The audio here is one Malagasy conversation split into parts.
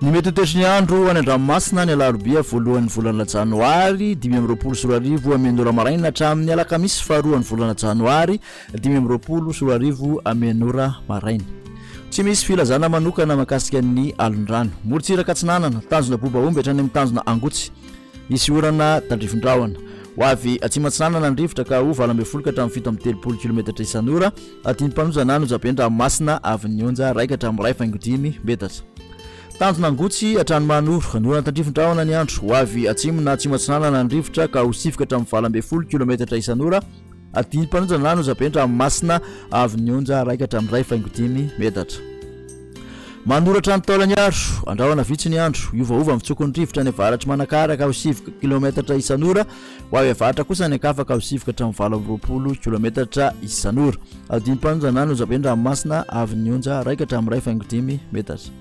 Ny mety toetrany andro any an-dranomasina ny alarobia voalohan'ny volana janoary 2024 amen'ora maraina hatramin'ny alakamisy faharoan'ny volana janoary 2024 amen'ora maraina. Tsy misy filazana manokana mahakasika ny alondrano. Morotsiraka tsinanana tanjona bobaomby hatrany amin'ny tanjona angotsy. Isy orana tandrifondrahona. Hoavy atsimatsinanana ny rivotra ka ho 20 ka hatramin'ny 7 km isan'ora. Atim-panojana no japendra masina avy ny onja 1 ka hatramin'ny 2.5 metatra. Tanjona angotsy hatrany manoro norana tandrifondrahona ny andro. Hoavy atsimo na atsimatsinanana ny rivotra ka ho 7 ka hatramin'ny 20 km isan'ora. Atim-panojana no japendra masina avy ny onja 1 ka hatramin'ny 2.5 metatra. Manoratra ny taolany andro, andrahona vitsy ny andro, iovaova mitsokony rivotra ny avaratra manakaraka ho 7 km isan'ora, ho avy avaratra kosa ny akafaka ho 7 ka hatramin'ny 20 km isan'ora. Atim-panojana no japendra masina avy ny onja 1 ka hatramin'ny 2.5 metatra.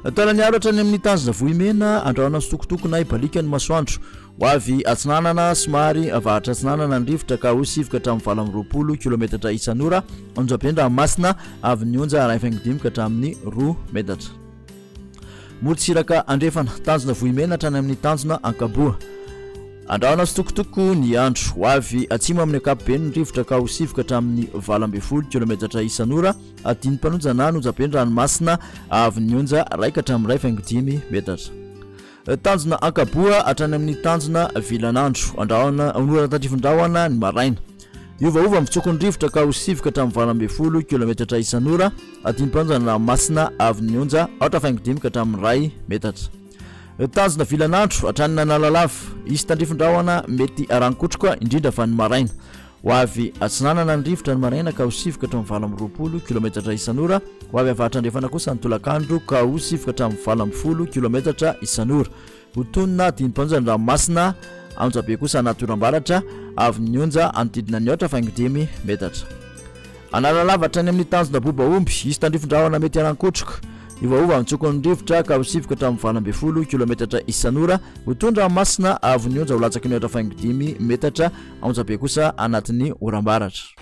Taolany andro hatrany amin'ny tanjona vohimena, andrahona sitokotoko na ibalika ny masoandro. Ho avy atsinanana somary avaratra atsinanana ny rivotra ka ho 7 ka hatramin'ny 20 km isan'ora, anjapendra masina avy ny onja 1.5 ka hatramin'ny 2 metatra. Morotsiraka andrefana, tanjona vohimena hatrany amin'ny tanjona ankaboa. Andrahona sitokotoko ny andro. Ho avy atsimo amin'ny ankapobeny ny rivotra ka ho 7 ka hatramin'ny 20 km isan'ora, atim-panojana no japendra ny masina avy ny onja 1 ka hatramin'ny 2.5 metatra. Tanjona ankaboa hatrany amin'ny tanjona vilanandro. Andrahona onorana tandrifondrahona ny maraina. Iovaova mitsokony rivotra ka ho 7 ka hatramin'ny 20 km isan'ora, atim-panojana masina avy ny onja 8.5 ka hatramin'ny 1 metatra. Tanjona vilanandro hatrany nalalava. Isy tandrifondrahona mety arankotroka indrindra fa ny maraina. Ho avy atsinanana ny rivotra ny maraina ka ho 7 ka hatramin'ny 20 km isan'ora, ho avy avaratra andrefana kosa ny tolakandro ka ho 7 ka hatramin'ny 20 km isan'ora. Ho tonina atim-panojana masina anjabe kosa natoram-baratra avy ny onja anodidina ny 8.5 metatra. Analalava hatrany amin'ny tanjona bobaomby. Isy tandrifondrahona mety arankotroka. Iovaova mitsokony rivotra ka ho 7 ka hatramin'ny 20 km isan'ora, ho tondra masina avy ny onja ho latsaky ny 8.5 metatra, anjabe kosa anatin'ny oram-baratra.